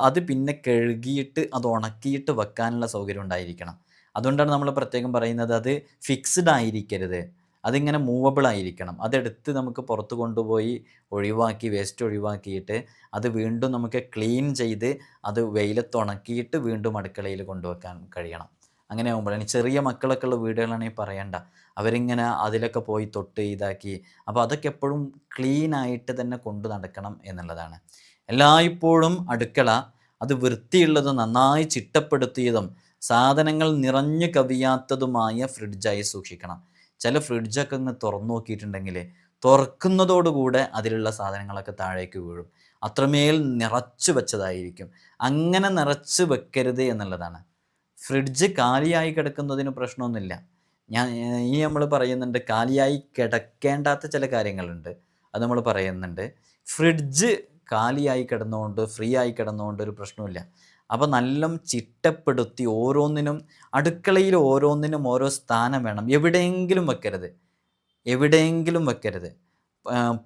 അത് പിന്നെ കഴുകിയിട്ട് അത് ഉണക്കിയിട്ട് വെക്കാനുള്ള സൗകര്യം ഉണ്ടായിരിക്കണം. അതുകൊണ്ടാണ് നമ്മൾ പ്രത്യേകം പറയുന്നത് അത് ഫിക്സ്ഡ് ആയിരിക്കരുത്, അതിങ്ങനെ മൂവബിൾ ആയിരിക്കണം. അതെടുത്ത് നമുക്ക് പുറത്ത് കൊണ്ടുപോയി ഒഴിവാക്കി വേസ്റ്റ് ഒഴിവാക്കിയിട്ട് അത് വീണ്ടും നമുക്ക് ക്ലീൻ ചെയ്ത് അത് വെയിലത്ത് ഉണക്കിയിട്ട് വീണ്ടും അടുക്കളയിൽ കൊണ്ടുവെക്കാൻ കഴിയണം. അങ്ങനെ ആകുമ്പോഴാണ് ചെറിയ മക്കളൊക്കെ ഉള്ള വീടുകളാണെങ്കിൽ പറയണ്ട, അവരിങ്ങനെ അതിലൊക്കെ പോയി തൊട്ട് ഇതാക്കി. അപ്പോൾ അതൊക്കെ എപ്പോഴും ക്ലീനായിട്ട് തന്നെ കൊണ്ടു നടക്കണം എന്നുള്ളതാണ്. എല്ലായ്പ്പോഴും അടുക്കള അത് വൃത്തിയുള്ളതും നന്നായി ചിട്ടപ്പെടുത്തിയതും സാധനങ്ങൾ നിറഞ്ഞു കവിയാത്തതുമായ ഫ്രിഡ്ജായി സൂക്ഷിക്കണം. ചില ഫ്രിഡ്ജൊക്കെ ഒന്ന് തുറന്നു നോക്കിയിട്ടുണ്ടെങ്കിൽ തുറക്കുന്നതോടുകൂടെ അതിലുള്ള സാധനങ്ങളൊക്കെ താഴേക്ക് വീഴും. അത്രമേൽ നിറച്ചു വെച്ചതായിരിക്കും. അങ്ങനെ നിറച്ച് വെക്കരുത് എന്നുള്ളതാണ്. ഫ്രിഡ്ജ് കാലിയായി കിടക്കുന്നതിന് പ്രശ്നമൊന്നുമില്ല. നമ്മൾ പറയുന്നുണ്ട് കാലിയായി കിടക്കേണ്ടാത്ത ചില കാര്യങ്ങളുണ്ട്, അത് നമ്മൾ പറയുന്നുണ്ട്. ഫ്രിഡ്ജ് കാലിയായി കിടന്നുകൊണ്ട് ഫ്രീ ആയി കിടന്നുകൊണ്ട് ഒരു പ്രശ്നമില്ല. അപ്പോൾ നല്ല ചിട്ടപ്പെടുത്തി ഓരോന്നിനും, അടുക്കളയിൽ ഓരോന്നിനും ഓരോ സ്ഥാനം വേണം. എവിടെയെങ്കിലും വെക്കരുത്.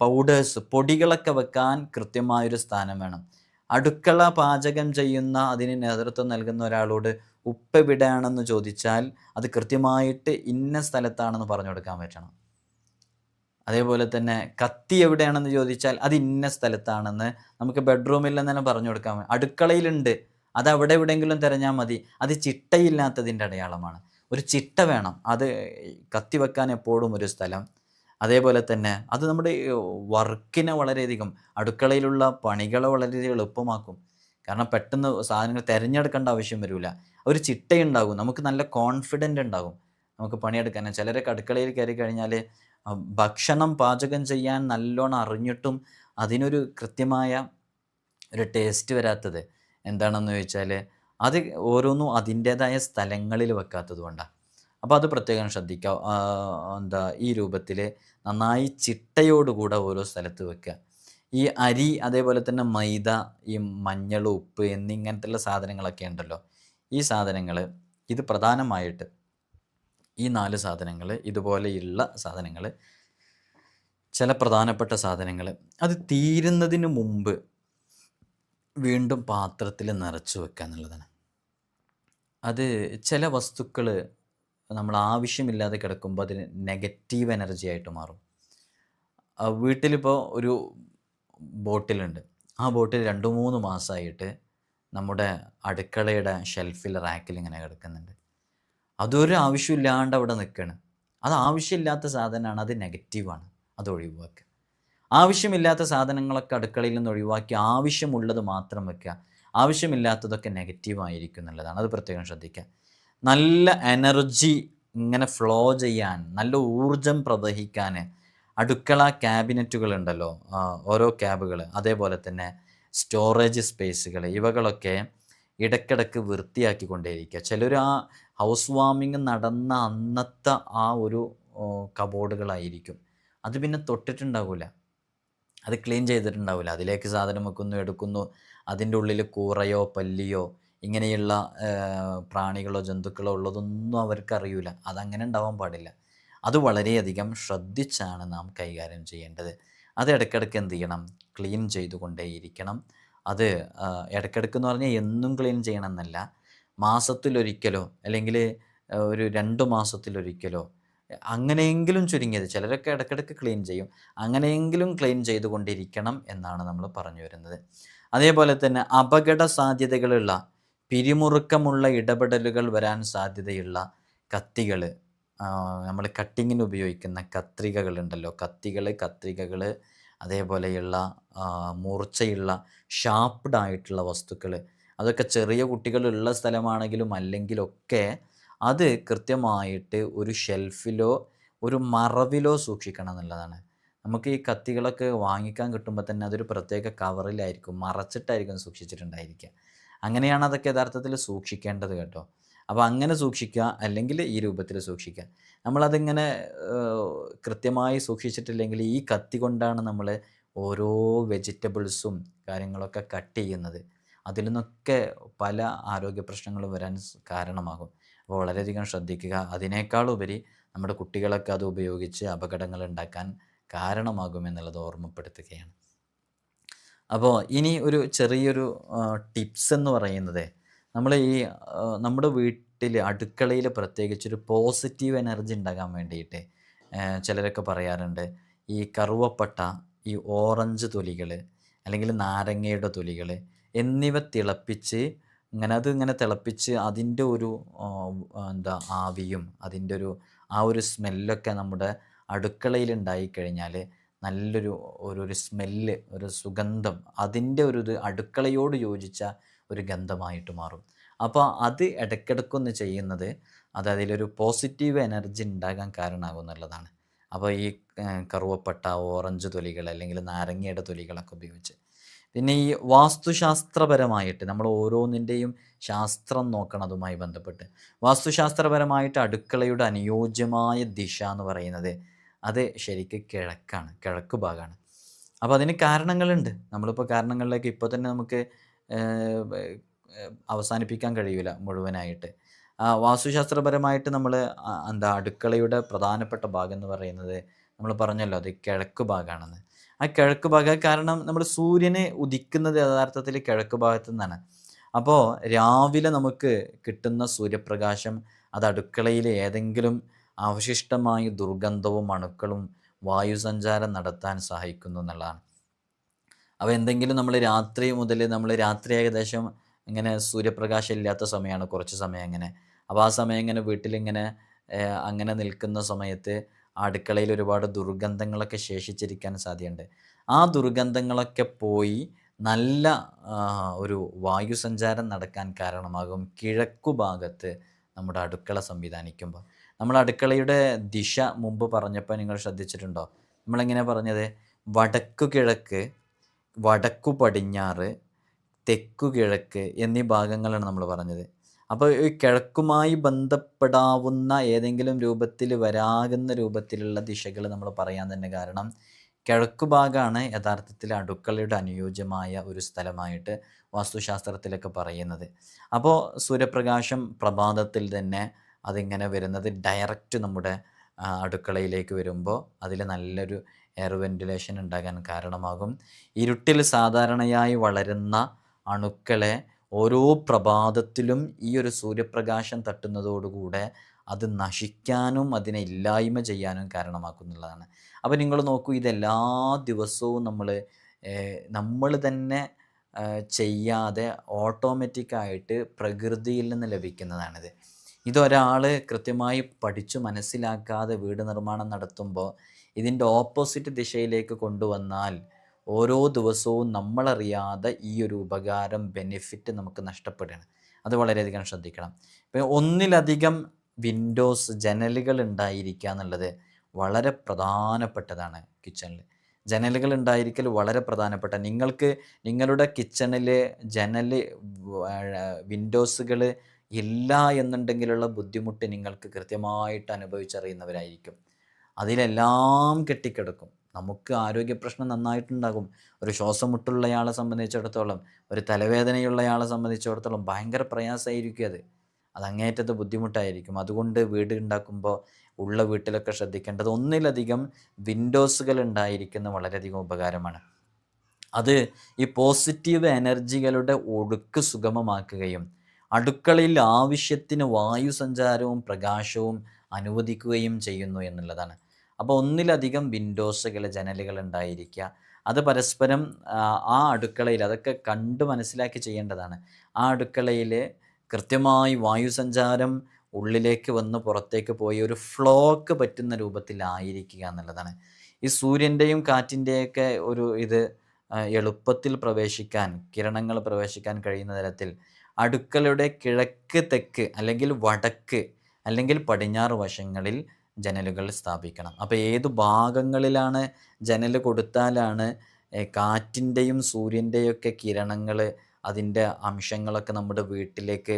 പൗഡേഴ്സ്, പൊടികളൊക്കെ വെക്കാൻ കൃത്യമായൊരു സ്ഥാനം വേണം. അടുക്കള പാചകം ചെയ്യുന്ന അതിന് നേതൃത്വം നൽകുന്ന ഒരാളോട് ഉപ്പ് എവിടെയാണെന്ന് ചോദിച്ചാൽ അത് കൃത്യമായിട്ട് ഇന്ന സ്ഥലത്താണെന്ന് പറഞ്ഞു കൊടുക്കാൻ പറ്റണം. അതേപോലെ തന്നെ കത്തി എവിടെയാണെന്ന് ചോദിച്ചാൽ അത് ഇന്ന സ്ഥലത്താണെന്ന് നമുക്ക് ബെഡ്റൂമിൽ തന്നെ പറഞ്ഞു കൊടുക്കാൻ. അടുക്കളയിലുണ്ട്, അത് അവിടെ എവിടെയെങ്കിലും തിരഞ്ഞാൽ മതി. അത് ചിട്ടയില്ലാത്തതിൻ്റെ അടയാളമാണ്. ഒരു ചിട്ട വേണം. അത് കത്തി വെക്കാൻ എപ്പോഴും ഒരു സ്ഥലം. അതേപോലെ തന്നെ അത് നമ്മുടെ വർക്കിനെ വളരെയധികം, അടുക്കളയിലുള്ള പണികളെ വളരെയധികം എളുപ്പമാക്കും. കാരണം പെട്ടെന്ന് സാധനങ്ങൾ തിരഞ്ഞെടുക്കേണ്ട ആവശ്യം വരില്ല. ഒരു ചിട്ടയുണ്ടാകും, നമുക്ക് നല്ല കോൺഫിഡൻ്റ് ഉണ്ടാകും നമുക്ക് പണിയെടുക്കാൻ. ചിലരൊക്കെ അടുക്കളയിൽ കയറി കഴിഞ്ഞാൽ ഭക്ഷണം പാചകം ചെയ്യാൻ നല്ലോണം അറിഞ്ഞിട്ടും അതിനൊരു കൃത്യമായ ഒരു ടേസ്റ്റ് വരാത്തത് എന്താണെന്ന് ചോദിച്ചാൽ അത് ഓരോന്നും അതിൻ്റേതായ സ്ഥലങ്ങളിൽ വെക്കാത്തത് കൊണ്ടാണ്. അപ്പോൾ അത് പ്രത്യേകം ശ്രദ്ധിക്കുക. ഈ രൂപത്തിൽ നന്നായി ചിട്ടയോടുകൂടെ ഓരോ സ്ഥലത്ത് വെക്കുക. ഈ അരി, അതേപോലെ തന്നെ മൈദ, ഈ മഞ്ഞൾ, ഉപ്പ് എന്നിങ്ങനത്തുള്ള സാധനങ്ങളൊക്കെ ഉണ്ടല്ലോ, ഈ സാധനങ്ങൾ ഇത് പ്രധാനമായിട്ട് ഈ 4 സാധനങ്ങൾ, ഇതുപോലെയുള്ള സാധനങ്ങൾ, ചില പ്രധാനപ്പെട്ട സാധനങ്ങൾ അത് തീരുന്നതിന് മുമ്പ് വീണ്ടും പാത്രത്തിൽ നിറച്ച് വെക്കുക എന്നുള്ളതാണ്. അത് ചില വസ്തുക്കൾ നമ്മൾ ആവശ്യമില്ലാതെ കിടക്കുമ്പോൾ അതിന് നെഗറ്റീവ് എനർജി ആയിട്ട് മാറും. വീട്ടിലിപ്പോൾ ഒരു ബോട്ടിലുണ്ട്, ആ ബോട്ടിൽ 2-3 മാസമായിട്ട് നമ്മുടെ അടുക്കളയുടെ ഷെൽഫിൽ, റാക്കിൽ ഇങ്ങനെ കിടക്കുന്നുണ്ട്. അതൊരു ആവശ്യമില്ലാണ്ട് അവിടെ നിൽക്കുകയാണ്. അത് ആവശ്യമില്ലാത്ത സാധനമാണ്, അത് നെഗറ്റീവാണ്, അത് ഒഴിവാക്കുക. ആവശ്യമില്ലാത്ത സാധനങ്ങളൊക്കെ അടുക്കളയിൽ നിന്ന് ഒഴിവാക്കി ആവശ്യമുള്ളത് മാത്രം വെക്കുക. ആവശ്യമില്ലാത്തതൊക്കെ നെഗറ്റീവായിരിക്കും എന്നുള്ളതാണ്, അത് പ്രത്യേകം ശ്രദ്ധിക്കുക. നല്ല എനർജി ഇങ്ങനെ ഫ്ലോ ചെയ്യാൻ, നല്ല ഊർജം പ്രവഹിക്കാൻ അടുക്കള ക്യാബിനറ്റുകൾ ഉണ്ടല്ലോ, ഓരോ ക്യാബുകൾ, അതേപോലെ തന്നെ സ്റ്റോറേജ് സ്പേസുകൾ, ഇവകളൊക്കെ ഇടയ്ക്കിടയ്ക്ക് വൃത്തിയാക്കിക്കൊണ്ടേയിരിക്കുക. ചിലർ ആ ഹൗസ് വാമിങ് നടന്ന അന്നത്തെ ആ ഒരു കബോർഡുകളായിരിക്കും, അത് പിന്നെ തൊട്ടിട്ടുണ്ടാവില്ല, അത് ക്ലീൻ ചെയ്തിട്ടുണ്ടാവില്ല. അതിലേക്ക് സാധനം വെക്കുന്നു, എടുക്കുന്നു, അതിൻ്റെ ഉള്ളിൽ കൂറയോ പല്ലിയോ ഇങ്ങനെയുള്ള പ്രാണികളോ ജന്തുക്കളോ ഉള്ളതൊന്നും അവർക്കറിയില്ല. അതങ്ങനെ ഉണ്ടാവാൻ പാടില്ല. അത് വളരെയധികം ശ്രദ്ധിച്ചാണ് നാം കൈകാര്യം ചെയ്യേണ്ടത്. അത് ഇടയ്ക്കിടയ്ക്ക് എന്ത് ചെയ്യണം? ക്ലീൻ ചെയ്തുകൊണ്ടേയിരിക്കണം. അത് ഇടയ്ക്കിടയ്ക്ക് എന്ന് പറഞ്ഞാൽ എന്നും ക്ലീൻ ചെയ്യണം എന്നല്ല, മാസത്തിലൊരിക്കലോ അല്ലെങ്കിൽ ഒരു 2 മാസത്തിലൊരിക്കലോ അങ്ങനെയെങ്കിലും ചുരുങ്ങിയത്, ചിലരൊക്കെ ഇടയ്ക്കിടയ്ക്ക് ക്ലീൻ ചെയ്യും, അങ്ങനെയെങ്കിലും ക്ലീൻ ചെയ്തുകൊണ്ടിരിക്കണം എന്നാണ് നമ്മൾ പറഞ്ഞു വരുന്നത്. അതേപോലെ തന്നെ അപകട സാധ്യതകളുള്ള, പിരിമുറുക്കമുള്ള ഇടപെടലുകൾ വരാൻ സാധ്യതയുള്ള കത്തികൾ, നമ്മൾ കട്ടിങ്ങിന് ഉപയോഗിക്കുന്ന കത്രികകളുണ്ടല്ലോ, കത്രികകൾ, അതേപോലെയുള്ള മൂർച്ചയുള്ള ഷാർപ്പ്ഡ് ആയിട്ടുള്ള വസ്തുക്കൾ, അതൊക്കെ ചെറിയ കുട്ടികളുള്ള സ്ഥലമാണെങ്കിലും അല്ലെങ്കിലൊക്കെ അത് കൃത്യമായിട്ട് ഒരു ഷെൽഫിലോ ഒരു മറവിലോ സൂക്ഷിക്കണം എന്നുള്ളതാണ്. നമുക്ക് ഈ കത്തികളൊക്കെ വാങ്ങിക്കാൻ കിട്ടുമ്പോൾ തന്നെ അതൊരു പ്രത്യേക കവറിലായിരിക്കും, മറച്ചിട്ടായിരിക്കും സൂക്ഷിച്ചിട്ടുണ്ടായിരിക്കുക. അങ്ങനെയാണ് അതൊക്കെ യഥാർത്ഥത്തിൽ സൂക്ഷിക്കേണ്ടത് കേട്ടോ. അപ്പോൾ അങ്ങനെ സൂക്ഷിക്കുക, അല്ലെങ്കിൽ ഈ രൂപത്തിൽ സൂക്ഷിക്കുക. നമ്മളതിങ്ങനെ കൃത്യമായി സൂക്ഷിച്ചിട്ടില്ലെങ്കിൽ ഈ കത്തി കൊണ്ടാണ് നമ്മൾ ഓരോ വെജിറ്റബിൾസും കാര്യങ്ങളൊക്കെ കട്ട് ചെയ്യുന്നത്. അതിൽ നിന്നൊക്കെ പല ആരോഗ്യ പ്രശ്നങ്ങളും വരാൻ കാരണമാകും. അപ്പോൾ വളരെയധികം ശ്രദ്ധിക്കുക. അതിനേക്കാളുപരി നമ്മുടെ കുട്ടികളൊക്കെ അത് ഉപയോഗിച്ച് അപകടങ്ങൾ ഉണ്ടാക്കാൻ കാരണമാകുമെന്നുള്ളത് ഓർമ്മപ്പെടുത്തുകയാണ്. അപ്പോൾ ഇനി ഒരു ചെറിയൊരു ടിപ്സ് എന്ന് പറയുന്നത്, നമ്മൾ ഈ നമ്മുടെ വീട്ടിൽ അടുക്കളയിൽ പ്രത്യേകിച്ചൊരു പോസിറ്റീവ് എനർജി ഉണ്ടാകാൻ വേണ്ടിയിട്ട് ചിലരൊക്കെ പറയാറുണ്ട്, ഈ കറുവപ്പട്ട, ഈ ഓറഞ്ച് തൊലികൾ അല്ലെങ്കിൽ നാരങ്ങയുടെ തൊലികൾ എന്നിവ തിളപ്പിച്ച് അതിങ്ങനെ തിളപ്പിച്ച് അതിൻ്റെ ഒരു എന്താ ആവിയും അതിൻ്റെ ഒരു സ്മെല്ലൊക്കെ നമ്മുടെ അടുക്കളയിൽ ഉണ്ടായിക്കഴിഞ്ഞാൽ നല്ലൊരു ഒരു സ്മെല്ല്, ഒരു സുഗന്ധം, അതിൻ്റെ ഇത് അടുക്കളയോട് യോജിച്ച ഒരു ഗന്ധമായിട്ട് മാറും. അപ്പോൾ അത് ഇടയ്ക്കിടയ്ക്കൊന്ന് ചെയ്യുന്നത് അത് അതിലൊരു പോസിറ്റീവ് എനർജി ഉണ്ടാകാൻ കാരണമാകും എന്നുള്ളതാണ്. അപ്പോൾ ഈ കറുവപ്പട്ട, ഓറഞ്ച് തൊലികൾ അല്ലെങ്കിൽ നാരങ്ങയുടെ തൊലികളൊക്കെ ഉപയോഗിച്ച്. പിന്നെ ഈ വാസ്തുശാസ്ത്രപരമായിട്ട് നമ്മൾ ഓരോന്നിൻ്റെയും ശാസ്ത്രം നോക്കണം. അതുമായി ബന്ധപ്പെട്ട് വാസ്തുശാസ്ത്രപരമായിട്ട് അടുക്കളയുടെ അനുയോജ്യമായ ദിശ എന്ന് പറയുന്നത് അത് ശരിക്കും കിഴക്ക് ഭാഗമാണ്. അപ്പോൾ അതിന് കാരണങ്ങളുണ്ട്. നമ്മളിപ്പോൾ കാരണങ്ങളിലേക്ക് ഇപ്പോൾ തന്നെ നമുക്ക് അവസാനിപ്പിക്കാൻ കഴിയില്ല മുഴുവനായിട്ട്. വാസ്തുശാസ്ത്രപരമായിട്ട് നമ്മൾ അടുക്കളയുടെ പ്രധാനപ്പെട്ട ഭാഗം എന്ന് പറയുന്നത് നമ്മൾ പറഞ്ഞല്ലോ, അത് കിഴക്ക് ഭാഗമാണെന്ന്. ആ കിഴക്ക് ഭാഗം കാരണം നമ്മൾ സൂര്യനെ ഉദിക്കുന്നത് യഥാർത്ഥത്തിൽ കിഴക്ക് ഭാഗത്തു നിന്നാണ്. അപ്പോൾ രാവിലെ നമുക്ക് കിട്ടുന്ന സൂര്യപ്രകാശം അത് അടുക്കളയിൽ ഏതെങ്കിലും അവശിഷ്ടമായ ദുർഗന്ധവും അണുക്കളും വായുസഞ്ചാരം നടത്താൻ സഹായിക്കുന്നു എന്നുള്ളതാണ്. അപ്പോൾ എന്തെങ്കിലും നമ്മൾ രാത്രി ഏകദേശം ഇങ്ങനെ സൂര്യപ്രകാശം ഇല്ലാത്ത സമയമാണ്, കുറച്ച് സമയം അങ്ങനെ. അപ്പോൾ ആ സമയം ഇങ്ങനെ വീട്ടിലിങ്ങനെ അങ്ങനെ നിൽക്കുന്ന സമയത്ത് അടുക്കളയിൽ ഒരുപാട് ദുർഗന്ധങ്ങളൊക്കെ ശേഷിച്ചിരിക്കാൻ സാധ്യതയുണ്ട്. ആ ദുർഗന്ധങ്ങളൊക്കെ പോയി നല്ല ഒരു വായുസഞ്ചാരം നടക്കാൻ കാരണമാകും കിഴക്കു ഭാഗത്ത് നമ്മുടെ അടുക്കള സംവിധാനിക്കുമ്പോൾ. നമ്മൾ അടുക്കളയുടെ ദിശ മുമ്പ് പറഞ്ഞപ്പോൾ നിങ്ങൾ ശ്രദ്ധിച്ചിട്ടുണ്ടോ? നമ്മളെങ്ങനെ പറഞ്ഞത്? വടക്കു കിഴക്ക്, വടക്കു പടിഞ്ഞാറ്, തെക്കു കിഴക്ക് എന്നീ ഭാഗങ്ങളാണ് നമ്മൾ പറഞ്ഞത്. അപ്പോൾ ഈ കിഴക്കുമായി ബന്ധപ്പെടാവുന്ന ഏതെങ്കിലും രൂപത്തിൽ വരാകുന്ന രൂപത്തിലുള്ള ദിശകൾ നമ്മൾ പറയാൻ തന്നെ കാരണം കിഴക്കു ഭാഗമാണ് യഥാർത്ഥത്തിൽ അടുക്കളയുടെ അനുയോജ്യമായ ഒരു സ്ഥലമായിട്ട് വാസ്തുശാസ്ത്രത്തിലൊക്കെ പറയുന്നത്. അപ്പോൾ സൂര്യപ്രകാശം പ്രഭാതത്തിൽ തന്നെ അതിങ്ങനെ വരുന്നത് ഡയറക്റ്റ് നമ്മുടെ അടുക്കളയിലേക്ക് വരുമ്പോൾ അതിൽ നല്ലൊരു എയർ വെൻറ്റിലേഷൻ ഉണ്ടാകാൻ കാരണമാകും. ഇരുട്ടിൽ സാധാരണയായി വളരുന്ന അണുക്കളെ ഓരോ പ്രഭാതത്തിലും ഈ ഒരു സൂര്യപ്രകാശം തട്ടുന്നതോടുകൂടെ അത് നശിക്കാനും അതിനെ ഇല്ലായ്മ ചെയ്യാനും കാരണമാക്കുന്നുള്ളതാണ്. അപ്പോൾ നിങ്ങൾ നോക്കൂ, ഇതെല്ലാ ദിവസവും നമ്മൾ തന്നെ ചെയ്യാതെ ഓട്ടോമാറ്റിക്കായിട്ട് പ്രകൃതിയിൽ നിന്ന് ലഭിക്കുന്നതാണിത്. ഇതൊരാൾ കൃത്യമായി പഠിച്ചു മനസ്സിലാക്കാതെ വീട് നിർമ്മാണം നടത്തുമ്പോൾ ഇതിൻ്റെ ഓപ്പോസിറ്റ് ദിശയിലേക്ക് കൊണ്ടുവന്നാൽ ഓരോ ദിവസവും നമ്മളറിയാതെ ഈ ഒരു ഉപകാരം, ബെനിഫിറ്റ് നമുക്ക് നഷ്ടപ്പെടുകയാണ്. അത് വളരെയധികം ശ്രദ്ധിക്കണം. ഇപ്പം ഒന്നിലധികം വിൻഡോസ്, ജനലുകൾ ഉണ്ടായിരിക്കുക എന്നുള്ളത് വളരെ പ്രധാനപ്പെട്ടതാണ്. കിച്ചണിൽ ജനലുകൾ ഉണ്ടായിരിക്കൽ വളരെ പ്രധാനപ്പെട്ട. നിങ്ങളുടെ കിച്ചണിൽ വിൻഡോസുകൾ ഇല്ല എന്നുണ്ടെങ്കിലുള്ള ബുദ്ധിമുട്ട് നിങ്ങൾക്ക് കൃത്യമായിട്ട് അനുഭവിച്ചറിയുന്നവരായിരിക്കും. അതിലെല്ലാം കെട്ടിക്കിടക്കും. നമുക്ക് ആരോഗ്യ പ്രശ്നം നന്നായിട്ടുണ്ടാകും. ഒരു ശ്വാസമുട്ടുള്ളയാളെ സംബന്ധിച്ചിടത്തോളം, ഒരു തലവേദനയുള്ളയാളെ സംബന്ധിച്ചിടത്തോളം ഭയങ്കര പ്രയാസമായിരിക്കും. അത് അങ്ങേയറ്റത്തെ ബുദ്ധിമുട്ടായിരിക്കും. അതുകൊണ്ട് വീട് ഉണ്ടാക്കുമ്പോൾ ഉള്ള വീട്ടിലൊക്കെ ശ്രദ്ധിക്കേണ്ടത് ഒന്നിലധികം വിൻഡോസുകൾ ഉണ്ടായിരിക്കുന്ന വളരെയധികം ഉപകാരമാണ്. അത് ഈ പോസിറ്റീവ് എനർജികളുടെ ഒഴുക്ക് സുഗമമാക്കുകയും അടുക്കളയിൽ ആവശ്യത്തിന് വായുസഞ്ചാരവും പ്രകാശവും അനുവദിക്കുകയും ചെയ്യുന്നു എന്നുള്ളതാണ്. അപ്പോൾ ഒന്നിലധികം വിൻഡോസുകൾ, ജനലുകൾ ഉണ്ടായിരിക്കുക. അത് പരസ്പരം ആ അടുക്കളയിൽ അതൊക്കെ കണ്ട് മനസ്സിലാക്കി ചെയ്യേണ്ടതാണ്. ആ അടുക്കളയിൽ കൃത്യമായി വായുസഞ്ചാരം ഉള്ളിലേക്ക് വന്ന് പുറത്തേക്ക് പോയി ഒരു ഫ്ലോക്ക് പറ്റുന്ന രൂപത്തിലായിരിക്കുക എന്നുള്ളതാണ്. ഈ സൂര്യൻ്റെയും കാറ്റിൻ്റെയൊക്കെ എളുപ്പത്തിൽ പ്രവേശിക്കാൻ, കിരണങ്ങൾ പ്രവേശിക്കാൻ കഴിയുന്ന തരത്തിൽ അടുക്കളയുടെ കിഴക്ക്, തെക്ക് അല്ലെങ്കിൽ വടക്ക് അല്ലെങ്കിൽ പടിഞ്ഞാറ് വശങ്ങളിൽ ജനലുകൾ സ്ഥാപിക്കണം. അപ്പോൾ ഏത് ഭാഗങ്ങളിലാണ് ജനൽ കൊടുത്താലാണ് കാറ്റിൻ്റെയും സൂര്യൻ്റെയും ഒക്കെ കിരണങ്ങൾ, അതിൻ്റെ അംശങ്ങളൊക്കെ നമ്മുടെ വീട്ടിലേക്ക്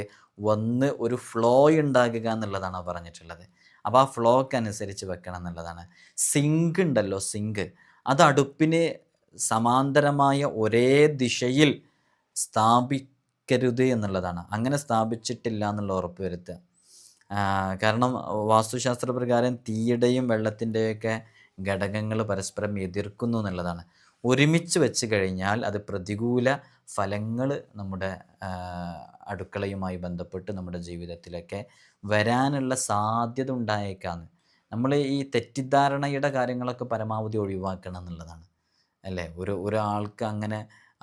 വന്ന് ഒരു ഫ്ലോ ഉണ്ടാകുക എന്നുള്ളതാണ് പറഞ്ഞിട്ടുള്ളത്. അപ്പോൾ ആ ഫ്ലോക്ക് അനുസരിച്ച് വെക്കണം എന്നുള്ളതാണ്. സിങ്ക് ഉണ്ടല്ലോ, സിങ്ക്, അത് അടുപ്പിന് സമാന്തരമായ ഒരേ ദിശയിൽ സ്ഥാപിക്കരുത് എന്നുള്ളതാണ്. അങ്ങനെ സ്ഥാപിച്ചിട്ടില്ല എന്നുള്ള ഉറപ്പ് വരുത്തുക. കാരണം വാസ്തുശാസ്ത്രപ്രകാരം തീയുടെയും വെള്ളത്തിൻ്റെയൊക്കെ ഘടകങ്ങൾ പരസ്പരം എതിർക്കുന്നു എന്നുള്ളതാണ്. ഒരുമിച്ച് വെച്ച് കഴിഞ്ഞാൽ അത് പ്രതികൂല ഫലങ്ങൾ നമ്മുടെ അടുക്കളയുമായി ബന്ധപ്പെട്ട് നമ്മുടെ ജീവിതത്തിലൊക്കെ വരാനുള്ള സാധ്യത ഉണ്ടായേക്കാന്ന്. നമ്മൾ ഈ തെറ്റിദ്ധാരണയുടെ കാര്യങ്ങളൊക്കെ പരമാവധി ഒഴിവാക്കണം എന്നുള്ളതാണ്, അല്ലേ? ഒരാൾക്ക്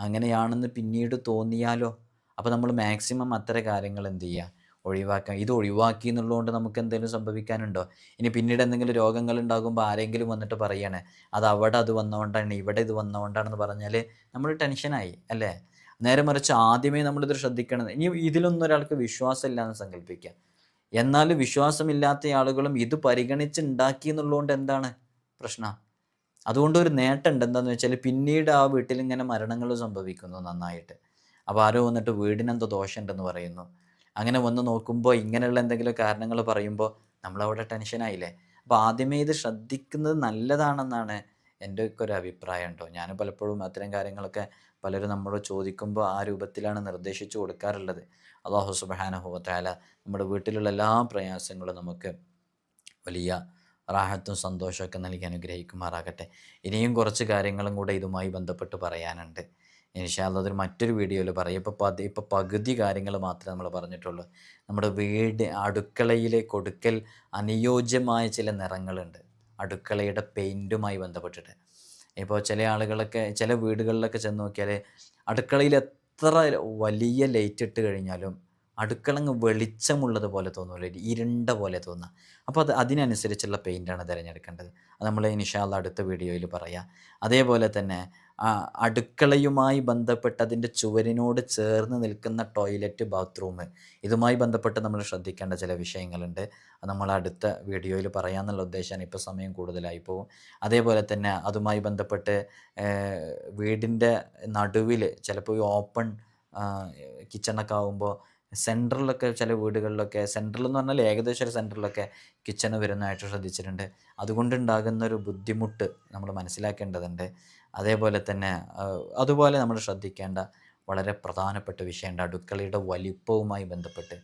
അങ്ങനെയാണെന്ന് പിന്നീട് തോന്നിയാലോ? അപ്പോൾ നമ്മൾ മാക്സിമം അത്തരം കാര്യങ്ങൾ എന്ത് ചെയ്യുക, ഒഴിവാക്കാം. ഇത് ഒഴിവാക്കി എന്നുള്ളതുകൊണ്ട് നമുക്ക് എന്തെങ്കിലും സംഭവിക്കാനുണ്ടോ? ഇനി പിന്നീട് എന്തെങ്കിലും രോഗങ്ങൾ ഉണ്ടാകുമ്പോൾ ആരെങ്കിലും വന്നിട്ട് പറയാണ് അത് അവിടെ അത് വന്നതുകൊണ്ടാണ്, ഇവിടെ ഇത് വന്നതുകൊണ്ടാണെന്ന് പറഞ്ഞാൽ നമ്മൾ ടെൻഷനായി, അല്ലേ? നേരെ മറിച്ച് ആദ്യമേ നമ്മളിത് ശ്രദ്ധിക്കണം. ഇനി ഇതിലൊന്നും ഒരാൾക്ക് വിശ്വാസമില്ല എന്ന് സങ്കല്പിക്കുക. എന്നാൽ വിശ്വാസമില്ലാത്ത ആളുകളും ഇത് പരിഗണിച്ച് ഉണ്ടാക്കി എന്നുള്ളതുകൊണ്ട് എന്താണ് പ്രശ്നം? അതുകൊണ്ട് ഒരു നേട്ടമുണ്ട്. എന്താണെന്ന് വെച്ചാൽ പിന്നീട് ആ വീട്ടിൽ ഇങ്ങനെ മരണങ്ങൾ സംഭവിക്കുന്നു നന്നായിട്ട്. അപ്പോൾ ആരോ വന്നിട്ട് വീടിനെന്തോ ദോഷമുണ്ടെന്ന് പറയുന്നു. അങ്ങനെ വന്ന് നോക്കുമ്പോൾ ഇങ്ങനെയുള്ള എന്തെങ്കിലും കാരണങ്ങൾ പറയുമ്പോൾ നമ്മളവിടെ ടെൻഷനായില്ലേ? അപ്പോൾ ആദ്യമേ ഇത് ശ്രദ്ധിക്കുന്നത് നല്ലതാണെന്നാണ് എൻ്റെ ഒക്കെ ഒരു അഭിപ്രായം കേട്ടോ. ഞാൻ പലപ്പോഴും അത്തരം കാര്യങ്ങളൊക്കെ പലരും നമ്മളോട് ചോദിക്കുമ്പോൾ ആ രൂപത്തിലാണ് നിർദ്ദേശിച്ചു കൊടുക്കാറുള്ളത്. അല്ലാഹു സുബ്ഹാനഹു വ തആല നമ്മുടെ വീട്ടിലുള്ള എല്ലാ പ്രയാസങ്ങളും നമുക്ക് വലിയ റാഹത്തും സന്തോഷമൊക്കെ നൽകി അനുഗ്രഹിക്കുമാറാകട്ടെ. ഇനിയും കുറച്ച് കാര്യങ്ങളും കൂടെ ഇതുമായി ബന്ധപ്പെട്ട് പറയാനുണ്ട്. ഇൻഷാ അല്ലാഹ് അതൊരു മറ്റൊരു വീഡിയോയിൽ പറയും. ഇപ്പോൾ പകുതി കാര്യങ്ങൾ മാത്രമേ നമ്മൾ പറഞ്ഞിട്ടുള്ളൂ. നമ്മുടെ അടുക്കളയിൽ കൊടുക്കൽ അനുയോജ്യമായ ചില നിറങ്ങളുണ്ട് അടുക്കളയുടെ പെയിൻറ്റുമായി ബന്ധപ്പെട്ടിട്ട്. ഇപ്പോൾ ചില ആളുകളൊക്കെ ചില വീടുകളിലൊക്കെ ചെന്ന് നോക്കിയാൽ അടുക്കളയിൽ എത്ര വലിയ ലൈറ്റ് ഇട്ട് കഴിഞ്ഞാലും അടുക്കളങ്ങ് വെളിച്ചമുള്ളത് പോലെ തോന്നുമല്ലോ, ഇരുണ്ട പോലെ തോന്നുക. അപ്പോൾ അതിനനുസരിച്ചുള്ള പെയിൻ്റാണ് തിരഞ്ഞെടുക്കേണ്ടത്. അത് നമ്മൾ ഇൻഷാ അല്ലാഹ് അടുത്ത വീഡിയോയിൽ പറയാം. അതേപോലെ തന്നെ അടുക്കളയുമായി ബന്ധപ്പെട്ട് അതിൻ്റെ ചുവരിനോട് ചേർന്ന് നിൽക്കുന്ന ടോയ്ലറ്റ്, ബാത്റൂം, ഇതുമായി ബന്ധപ്പെട്ട് നമ്മൾ ശ്രദ്ധിക്കേണ്ട ചില വിഷയങ്ങളുണ്ട്. അത് നമ്മൾ അടുത്ത വീഡിയോയിൽ പറയാമെന്നുള്ള ഉദ്ദേശമാണ്. ഇപ്പോൾ സമയം കൂടുതലായി പോകും. അതേപോലെ തന്നെ അതുമായി ബന്ധപ്പെട്ട് വീടിൻ്റെ നടുവിൽ ചിലപ്പോൾ ഈ ഓപ്പൺ കിച്ചണൊക്കെ ആകുമ്പോൾ സെൻറ്ററിലൊക്കെ ചില വീടുകളിലൊക്കെ, സെൻറ്ററിൽ എന്ന് പറഞ്ഞാൽ ഏകദേശം ഒരു സെൻറ്ററിലൊക്കെ കിച്ചണ് വരുന്നതായിട്ട് ശ്രദ്ധിച്ചിട്ടുണ്ട്. അതുകൊണ്ടുണ്ടാകുന്നൊരു ബുദ്ധിമുട്ട് നമ്മൾ മനസ്സിലാക്കേണ്ടതുണ്ട്. അതേപോലെ തന്നെ അതുപോലെ നമ്മൾ ശ്രദ്ധിക്കേണ്ട വളരെ പ്രധാനപ്പെട്ട വിഷയമുണ്ട് അടുക്കളയുടെ വലിപ്പവുമായി ബന്ധപ്പെട്ട്.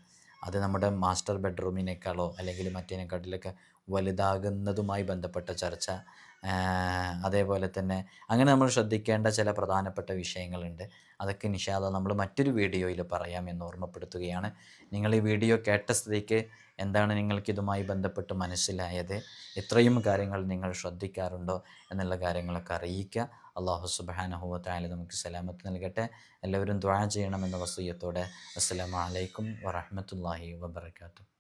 അത് നമ്മുടെ മാസ്റ്റർ ബെഡ്റൂമിനേക്കാളോ അല്ലെങ്കിൽ മറ്റേതിനെക്കാട്ടിലൊക്കെ വലുതാകുന്നതുമായി ബന്ധപ്പെട്ട ചർച്ച. അതേപോലെ തന്നെ അങ്ങനെ നമ്മൾ ശ്രദ്ധിക്കേണ്ട ചില പ്രധാനപ്പെട്ട വിഷയങ്ങളുണ്ട്. അതൊക്കെ ഇൻഷാ അല്ലാഹ് നമ്മൾ മറ്റൊരു വീഡിയോയിൽ പറയാമെന്ന് ഓർമ്മപ്പെടുത്തുകയാണ്. നിങ്ങൾ ഈ വീഡിയോ കേട്ട സ്ഥിതിക്ക് എന്താണ് നിങ്ങൾക്കിതുമായി ബന്ധപ്പെട്ട് മനസ്സിലായത്, ഇത്രയും കാര്യങ്ങൾ നിങ്ങൾ ശ്രദ്ധിക്കാറുണ്ടോ എന്നുള്ള കാര്യങ്ങളൊക്കെ അറിയിക്കുക. അല്ലാഹു സുബ്ഹാനഹു വ തആല നമുക്ക് സലാമത്ത് നൽകട്ടെ. എല്ലാവരും ദുആ ചെയ്യണമെന്ന വസിയ്യത്തോടെ അസ്സലാമു അലൈക്കും വറഹ്മത്തുള്ളാഹി വബറകാതുഹു.